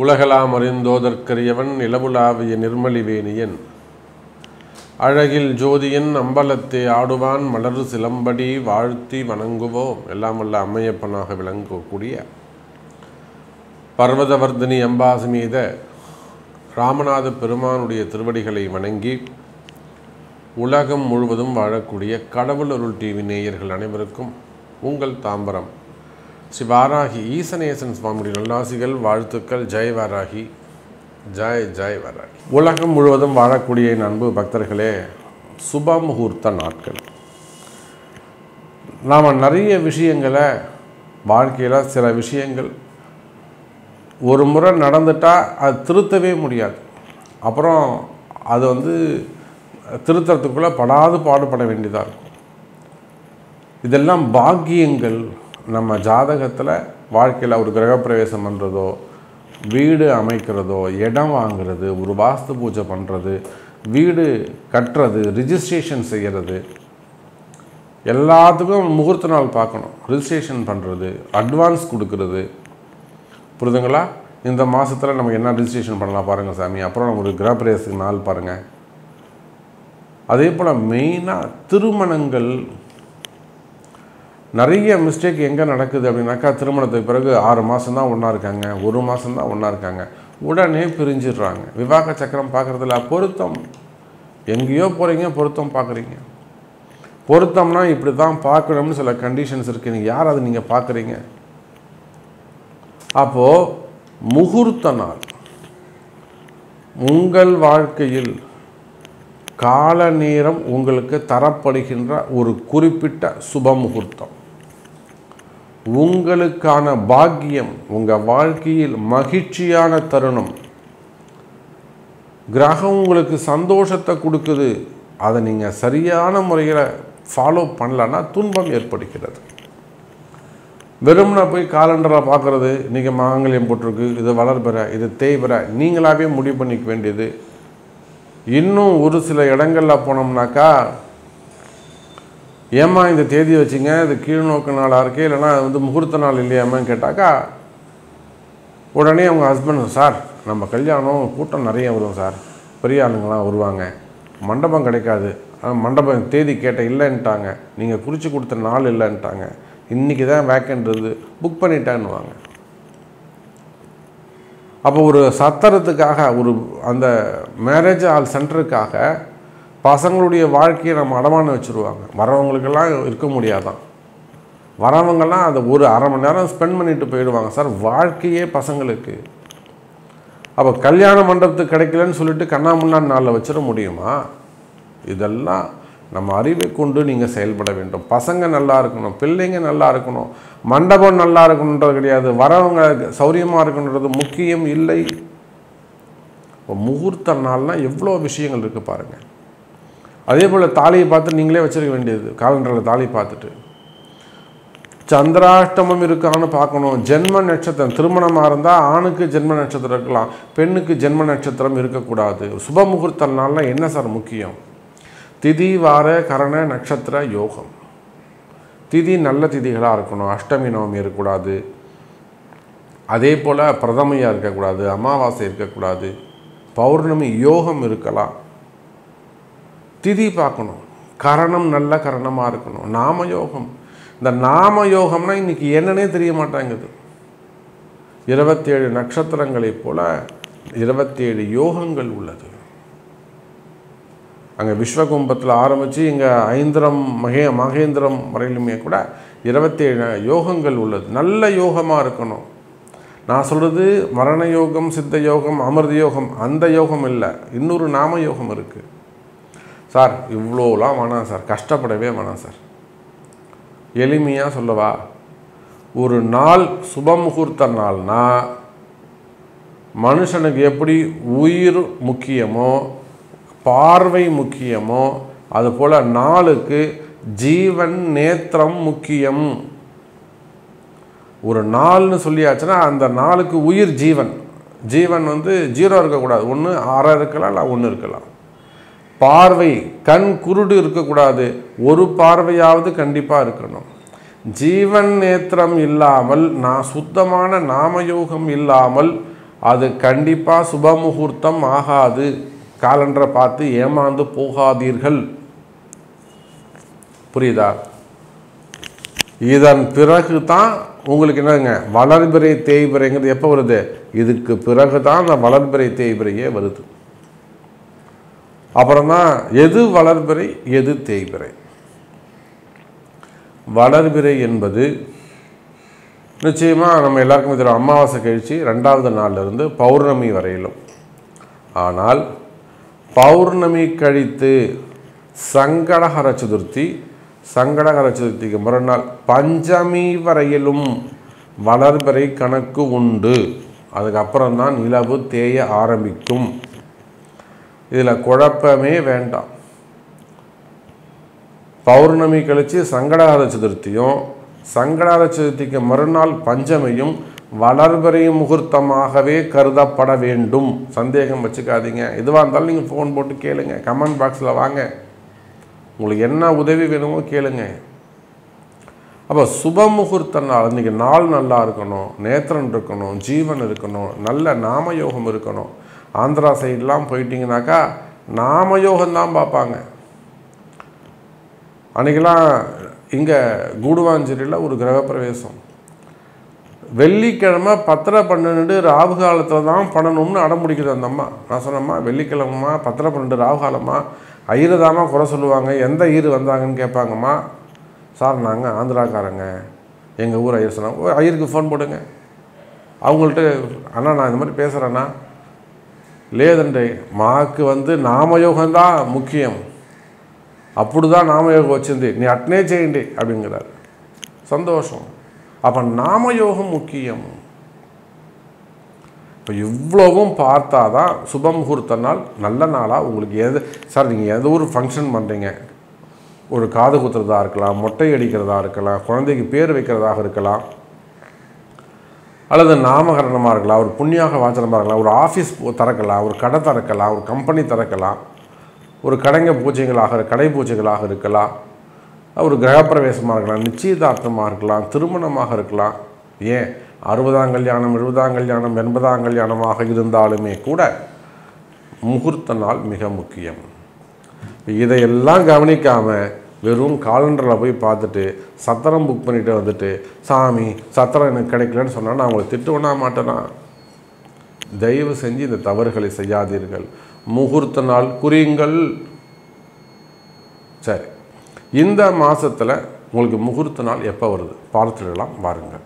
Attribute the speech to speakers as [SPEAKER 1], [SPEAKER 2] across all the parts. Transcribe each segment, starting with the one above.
[SPEAKER 1] உலகலாம் அறிந்தோதற்கரியவன் நிலவுலாவிய நிர்மலிவேணியன் அழகில் ஜோதியன் அம்பலத்தே ஆடுவான் மலரு சிலம்படி வாழ்த்தி வணங்குவோம். எல்லாம் வல்ல அம்மையப்பனாக விளங்கக்கூடிய பர்வதவர்தினி அம்பாசமீத ராமநாத பெருமானுடைய திருவடிகளை வணங்கி உலகம் முழுவதும் வாழக்கூடிய கடவுள் அருள் டிவி நேயர்கள் அனைவருக்கும் உங்கள் தாம்பரம் ஸ்ரீ வாராகி ஈசனேசன் சுவாமியுடைய நல்லாசிகள், வாழ்த்துக்கள். ஜெய் வாராகி, ஜெய் ஜெய் வாராகி. உலகம் முழுவதும் வாழக்கூடிய அன்பு பக்தர்களே, சுப முகூர்த்த நாட்கள். நாம் நிறைய விஷயங்களை வாழ்க்கையில் சில விஷயங்கள் ஒரு முறை நடந்துட்டால் அது திருத்தவே முடியாது. அப்புறம் அது திருத்தறதுக்குள்ளே பாடுபட வேண்டியதாக இருக்கும். இதெல்லாம் பாக்கியங்கள். நம்ம ஜாதகத்தில் வாழ்க்கையில் ஒரு கிரகப்பிரவேசம் பண்ணுறதோ, வீடு அமைக்கிறதோ, இடம் வாங்கிறது, ஒரு வாஸ்து பூஜை பண்ணுறது, வீடு கட்டுறது, ரிஜிஸ்ட்ரேஷன் செய்கிறது, எல்லாத்துக்கும் முகூர்த்த நாள் பார்க்கணும். ரிஜிஸ்ட்ரேஷன் பண்ணுறது, அட்வான்ஸ் கொடுக்கறது, புரிதுங்களா? இந்த மாதத்தில் நம்ம என்ன ரிஜிஸ்ட்ரேஷன் பண்ணலாம் பாருங்கள் சாமி. அப்புறம் நம்ம ஒரு கிரகப்பிரவேசத்துக்கு நாள் பாருங்கள். அதே போல் மெயினாக திருமணங்கள் நிறைய மிஸ்டேக் எங்கே நடக்குது அப்படின்னாக்கா, திருமணத்துக்கு பிறகு 6 மாதம் தான் ஒன்றா இருக்காங்க, 1 மாதம் தான் ஒன்றா இருக்காங்க, உடனே பிரிஞ்சிடுறாங்க. விவாக சக்கரம் பார்க்குறதுல பொருத்தம், எங்கேயோ போகிறீங்க, பொருத்தம் பார்க்குறீங்க. பொருத்தம்னா இப்படி தான் பார்க்கணும்னு சில கண்டிஷன்ஸ் இருக்குது. நீங்கள் யார் அதை நீங்கள் பார்க்குறீங்க? அப்போது முகூர்த்த நாள் உங்கள் வாழ்க்கையில் கால நேரம் உங்களுக்கு தரப்படுகின்ற ஒரு குறிப்பிட்ட சுப முகூர்த்தம், உங்களுக்கான பாக்கியம், உங்கள் வாழ்க்கையில் மகிழ்ச்சியான தருணம், கிரகம் உங்களுக்கு சந்தோஷத்தை கொடுக்குது. அதை நீங்கள் சரியான முறையில் ஃபாலோ பண்ணலன்னா துன்பம் ஏற்படுகிறது. வெறும்னா போய் காலண்டரை பார்க்குறது, இன்றைக்கி மாங்கல்யம் போட்டிருக்கு, இது வளர்பெற, இது தேய்பெற, நீங்களாகவே முடிவு பண்ணிக்க வேண்டியது. இன்னும் ஒரு சில இடங்களில் போனோம்னாக்கா, ஏம்மா இந்த தேதி வச்சிங்க, இது கீழ்நோக்கு நாளாக இருக்கே, இல்லைனா அது முகூர்த்த நாள் இல்லையாமான்னு கேட்டாக்கா, உடனே அவங்க ஹஸ்பண்ட், சார் நம்ம கல்யாணம் கூட்டம் நிறைய வரும் சார், பெரிய ஆளுங்களாம் வருவாங்க, மண்டபம் கிடைக்காது, மண்டபம் தேதி கேட்ட இல்லைன்ட்டாங்க, நீங்கள் குறித்து கொடுத்த நாள் இல்லைன்ட்டாங்க, இன்றைக்கி தான் வேக்கண்ட் இருக்குது, புக் பண்ணிட்டான்னுவாங்க. அப்போ ஒரு சத்திரத்துக்காக, ஒரு அந்த மேரேஜ் ஹால் சென்டருக்காக பசங்களுடைய வாழ்க்கையை நம்ம அடமானம் வச்சுருவாங்க. வரவங்களுக்கெல்லாம் இருக்க முடியாதான். வரவங்கெல்லாம் அதை ஒரு அரை மணி நேரம் ஸ்பெண்ட் பண்ணிட்டு போயிடுவாங்க சார், வாழ்க்கையே பசங்களுக்கு. அப்போ கல்யாண மண்டபத்துக்கு கிடைக்கலன்னு சொல்லிட்டு கண்ணாமுன்னாடி நாளில் வச்சிட முடியுமா? இதெல்லாம் நம்ம அறிவை கொண்டு நீங்கள் செயல்பட வேண்டும். பசங்க நல்லா இருக்கணும், பிள்ளைங்க நல்லா இருக்கணும், மண்டபம் நல்லா இருக்கணுன்றது கிடையாது, வரவங்க சௌரியமாக இருக்கணுன்றது முக்கியம் இல்லை. இப்போ முகூர்த்த நாள்னால் எவ்வளோ விஷயங்கள் இருக்குது பாருங்கள். அதே போல் தாலியை பார்த்து நீங்களே வச்சுருக்க வேண்டியது, காலண்டரில் தாலி பார்த்துட்டு சந்திராஷ்டமம் இருக்கான்னு பார்க்கணும். ஜென்ம நட்சத்திரம், திருமணமாக இருந்தால் ஆணுக்கு ஜென்ம நட்சத்திரம் இருக்கலாம், பெண்ணுக்கு ஜென்ம நட்சத்திரம் இருக்கக்கூடாது. சுப முகூர்த்த நாள்னால் என்ன சார் முக்கியம்? திதி வார கரண நட்சத்திர யோகம். திதி நல்ல திதிகளாக இருக்கணும், அஷ்டமி நவமி இருக்கக்கூடாது, அதே போல் பிரதமையாக இருக்கக்கூடாது, அமாவாசை இருக்கக்கூடாது, பௌர்ணமி யோகம் இருக்கலாம். திதி பார்க்கணும், கரணம் நல்ல கரணமாக இருக்கணும், நாம யோகம். இந்த நாம யோகம்னா இன்றைக்கி என்னன்னே தெரிய மாட்டாங்குது. 27 நட்சத்திரங்களைப் போல் 27 யோகங்கள் உள்ளது. அங்கே விஸ்வகும்பத்தில் ஆரம்பித்து இங்கே ஐந்திரம் மகேந்திரம் வரையிலுமே கூட 27 யோகங்கள் உள்ளது. நல்ல யோகமாக இருக்கணும். நான் சொல்கிறது மரண யோகம், சித்த யோகம், அமிர்த யோகம், அந்த யோகம் இல்லை, இன்னொரு நாம யோகம் இருக்குது. சார் இவ்வளோலாம் வேணாம் சார், கஷ்டப்படவே வேணாம் சார். எளிமையாக சொல்லவா, ஒரு நாள் சுப முகூர்த்த நாள்னா மனுஷனுக்கு எப்படி உயிர் முக்கியமோ, பார்வை முக்கியமோ, அதுபோல் நாளுக்கு ஜீவன் நேத்திரம் முக்கியம். ஒரு நாள்னு சொல்லியாச்சுன்னா அந்த நாளுக்கு உயிர் ஜீவன். ஜீவன் 0 இருக்கக்கூடாது, ஒன்று 6 இருக்கலாம், இல்லை 1 இருக்கலாம். பார்வை, கண் குருடு இருக்கக்கூடாது, ஒரு பார்வையாவது கண்டிப்பாக இருக்கணும். ஜீவன் நேத்திரம் இல்லாமல், நான் சுத்தமான நாமயோகம் இல்லாமல் அது கண்டிப்பாக சுபமுகூர்த்தம் ஆகாது. காலண்டரை பார்த்து ஏமாந்து போகாதீர்கள். புரியுதா? இதன் பிறகு தான் உங்களுக்கு என்னங்க வளர்பிறை தேய்பிறைங்கிறது எப்போ வருது? இதுக்கு பிறகு தான் அந்த வளர்பிறை தேய்பிறையே வருது. அப்புறம்தான் எது வளர்பிறை எது தேய்பிறை. வளர்பிறை என்பது நிச்சயமாக நம்ம எல்லாருக்குமே தெரியும், அமாவாசை கழிச்சு 2வது நாள்லேருந்து பௌர்ணமி வரையிலும். ஆனால் பௌர்ணமி கழித்து சங்கடஹர சதுர்த்தி, சங்கடஹர சதுர்த்திக்கு மறுநாள் பஞ்சமி வரையிலும் வளர்பிறை கணக்கு உண்டு. அதுக்கப்புறம்தான் நிலவு தேய ஆரம்பிக்கும். இதில் குழப்பமே வேண்டாம். பௌர்ணமி கழித்து சங்கடஹர சதுர்த்தியும் சங்கடஹர சதுர்த்திக்கு மறுநாள் பஞ்சமியும் வளர்பிறை முகூர்த்தமாகவே கருதப்பட வேண்டும். சந்தேகம் வச்சுக்காதீங்க. எதுவாக இருந்தாலும் நீங்கள் ஃபோன் போட்டு கேளுங்க, கமெண்ட் பாக்ஸில் வாங்க, உங்களுக்கு என்ன உதவி வேணுமோ கேளுங்க. அப்போ சுப முகூர்த்த நாள், இன்றைக்கி நாள் நல்லா இருக்கணும், நேத்திரன் இருக்கணும், ஜீவன் இருக்கணும், நல்ல நாமயோகம் இருக்கணும். ஆந்திரா சைடெலாம் போயிட்டீங்கன்னாக்கா நாமயோகம்தான் பார்ப்பாங்க. அன்றைக்கெல்லாம் இங்கே கூடுவாஞ்சேரியில் ஒரு கிரகப்பிரவேசம், வெள்ளிக்கிழமை 10:12 ராகு காலத்தில் தான் பண்ணணும்னு அடம்பிடிக்குது அந்த அம்மா. நான் சொன்னம்மா, வெள்ளிக்கிழமைமா 10:12 ராகு காலம்மா, ஐயரு தாம்மா குறை சொல்லுவாங்க, எந்த ஐயரு வந்தாங்கன்னு கேட்பாங்கம்மா. சார் நாங்கள் ஆந்திராக்காரங்க, எங்கள் ஊர் ஐயர் சொன்னாங்க. ஐயருக்கு ஃபோன் போடுங்க. அவங்கள்ட்ட அண்ணா நான் இந்த மாதிரி பேசுகிறேன்னா, లేదండి మాకు నామయోగంதான் ముఖ్యం, అప్పుడుதான் నామయోగం వచ్చింది, నీ అట్నే చేయండి அப்படிங்கிறார். சந்தோஷம். அப்போ நாமயோகம் முக்கியம். இப்போ இவ்வளவும் பார்த்தா தான் சுப முகூர்த்த நாள் நல்ல நாளாக உங்களுக்கு. சார் நீங்கள் எந்த ஒரு ஃபங்க்ஷன் பண்ணுறீங்க, ஒரு காது குத்துறதா இருக்கலாம், மொட்டை அடிக்கிறதா இருக்கலாம், குழந்தைக்கு பேர் வைக்கிறதாக இருக்கலாம், அல்லது நாமகரணமாக இருக்கலாம், ஒரு புண்ணியாக வாசனமாக இருக்கலாம், ஒரு ஆஃபீஸ் திறக்கலாம், ஒரு கடை திறக்கலாம், ஒரு கம்பெனி திறக்கலாம், ஒரு கடைங்க பூஜைகளாக கடை பூஜைகளாக இருக்கலாம், ஒரு கிரகப்பிரவேசமாக இருக்கலாம், நிச்சயதார்த்தமாக இருக்கலாம், திருமணமாக இருக்கலாம், ஏன் 60ஆம் கல்யாணம் 70ஆம் கல்யாணம் 80ஆம் கல்யாணமாக இருந்தாலுமே கூட முகூர்த்த நாள் மிக முக்கியம். இதையெல்லாம் கவனிக்காமல் வெறும் காலண்டரில் போய் பார்த்துட்டு சத்திரம் புக் பண்ணிட்டு வந்துட்டு, சாமி சத்திரம் எனக்கு கிடைக்கலன்னு சொன்னால் நான் அவங்களை திட்டுவேனா மாட்டேனா? தயவு செஞ்சு இந்த தவறுகளை செய்யாதீர்கள். முகூர்த்த நாள் குறியுங்கள். சரி, இந்த மாதத்தில் உங்களுக்கு முகூர்த்த நாள் எப்போ வருது பார்த்துடலாம் வாருங்கள்.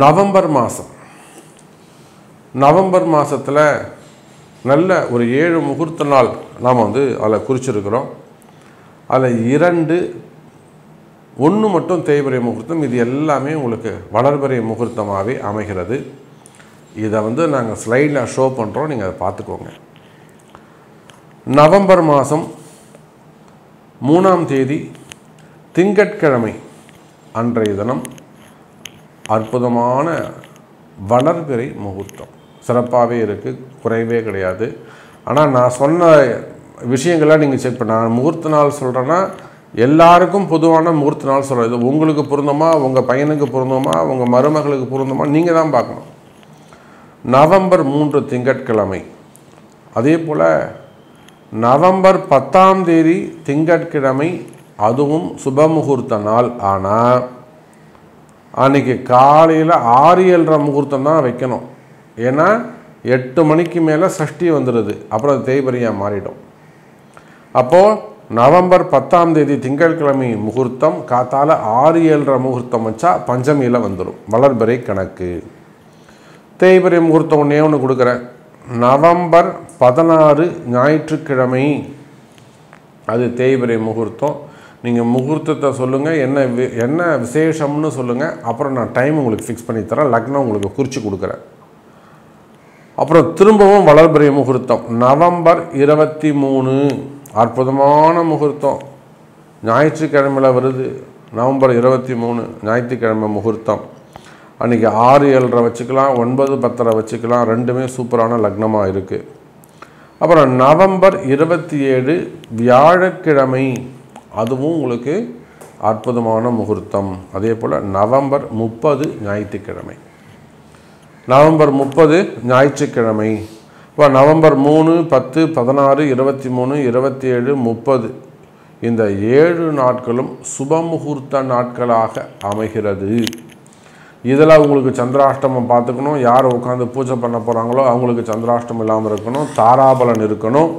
[SPEAKER 1] நவம்பர் மாதம். நவம்பர் மாதத்தில் நல்ல ஒரு 7 முகூர்த்த நாள் நாம் அதில் குறிச்சிருக்கிறோம். அதில் 1 மட்டும் தேய்பிறை முகூர்த்தம், இது எல்லாமே உங்களுக்கு வளர்பிறை முகூர்த்தமாகவே அமைகிறது. இதை நாங்கள் ஸ்லைடில் ஷோ பண்ணுறோம், நீங்கள் அதை பார்த்துக்கோங்க. நவம்பர் மாதம் 3ஆம் தேதி திங்கட்கிழமை அன்றைய தினம் அற்புதமான வளர்பிறை முகூர்த்தம் சிறப்பாகவே இருக்குது, குறைவே கிடையாது. ஆனால் நான் சொன்ன விஷயங்கள்லாம் நீங்கள் செக் பண்ண, நான் முகூர்த்த நாள் சொல்கிறேன்னா எல்லாருக்கும் பொதுவான முகூர்த்த நாள் சொல்கிறது. இது உங்களுக்கு பொருந்தமா, உங்கள் பையனுக்கு பொருந்தமா, உங்கள் மருமகளுக்கு பொருந்தமா, நீங்கள் தான் பார்க்கணும். நவம்பர் 3 திங்கட்கிழமை. அதே போல் நவம்பர் 10ஆம் தேதி திங்கட்கிழமை, அதுவும் சுபமுகூர்த்த நாள். ஆனால் அன்றைக்கி காலையில் 6:07 முகூர்த்தம் தான் வைக்கணும். ஏன்னா 8 மணிக்கு மேலே சஷ்டி வந்துடுது, அப்புறம் அது தேய்பிறையாக மாறிடும். அப்போது நவம்பர் 10ஆம் தேதி திங்கட்கிழமை முகூர்த்தம் காத்தால் 6:07 முகூர்த்தம் வச்சா பஞ்சமியில் வந்துடும், வளர்பிறை கணக்கு. தேய்பிறை முகூர்த்தம் ஒன்று கொடுக்குறேன். நவம்பர் 16 ஞாயிற்றுக்கிழமை, அது தேய்பிறை முகூர்த்தம். நீங்கள் முகூர்த்தத்தை சொல்லுங்கள், என்ன விசேஷம்னு சொல்லுங்கள், அப்புறம் நான் டைம் உங்களுக்கு ஃபிக்ஸ் பண்ணி தரேன், லக்னம் உங்களுக்கு குறித்து கொடுக்குறேன். அப்புறம் திரும்பவும் வளர்பிறை முகூர்த்தம் நவம்பர் 23, அற்புதமான முகூர்த்தம், ஞாயிற்றுக்கிழமையில் வருது. நவம்பர் 23 ஞாயிற்றுக்கிழமை முகூர்த்தம். அன்றைக்கி 6:07 வச்சுக்கலாம், 9:10 வச்சுக்கலாம், ரெண்டுமே சூப்பரான லக்னமாக இருக்குது. அப்புறம் நவம்பர் 27 வியாழக்கிழமை, அதுவும் உங்களுக்கு அற்புதமான முகூர்த்தம். அதே போல் நவம்பர் 30 ஞாயிற்றுக்கிழமை. நவம்பர் 30 ஞாயிற்றுக்கிழமை. இப்போ நவம்பர் 3, 10, 16, 23, 27, 30 இந்த 7 நாட்களும் சுபமுகூர்த்த நாட்களாக அமைகிறது. இதில் உங்களுக்கு சந்திராஷ்டமம் பார்த்துக்கணும். யார் உட்காந்து பூஜை பண்ண போகிறாங்களோ அவங்களுக்கு சந்திராஷ்டமம் இல்லாமல் இருக்கணும். தாராபலன் இருக்கணும்.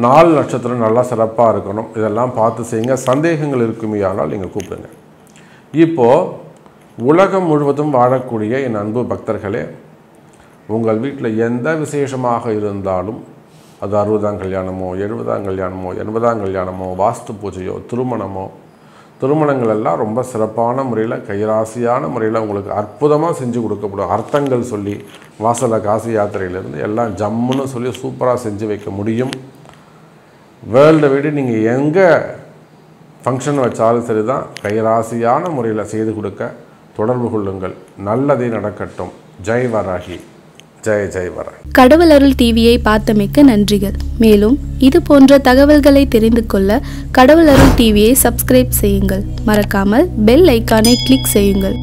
[SPEAKER 1] 4 நட்சத்திரம் நல்லா சிறப்பாக இருக்கணும். இதெல்லாம் பார்த்து செய்யுங்க. சந்தேகங்கள் இருக்குமையானால் நீங்கள் கூப்பிடுங்க. இப்போது உலகம் முழுவதும் வாழக்கூடிய என் அன்பு பக்தர்களே, உங்கள் வீட்டில் எந்த விசேஷமாக இருந்தாலும், அது 60ஆம் கல்யாணமோ, 70ஆம் கல்யாணமோ, 80ஆம் கல்யாணமோ, வாஸ்து பூஜையோ, திருமணங்கள் எல்லாம் ரொம்ப சிறப்பான முறையில், கைராசியான முறையில் உங்களுக்கு அற்புதமாக செஞ்சு கொடுக்கப்படும். அர்த்தங்கள் சொல்லி வாசல காசி யாத்திரையிலேருந்து எல்லாம் ஜம்முன்னு சொல்லி சூப்பராக செஞ்சு வைக்க முடியும். வேர்ல்டை விட நீங்கள் எங்கே ஃபங்க்ஷன் வச்சாலும் சரி தான், கைராசியான முறையில் செய்து கொடுக்க தொடர்பு கொள்ளுங்கள். நல்லதே நடக்கட்டும். ஜெய் வராகி. ஜெய் ஜெய் வராகி.
[SPEAKER 2] கடவுள் அருள் டிவியை பார்த்தமைக்கு நன்றிகள். மேலும் இது போன்ற தகவல்களை தெரிந்து கொள்ள கடவுள் அருள் டிவியை சப்ஸ்கிரைப் செய்யுங்கள். மறக்காமல் பெல் ஐக்கானை கிளிக் செய்யுங்கள்.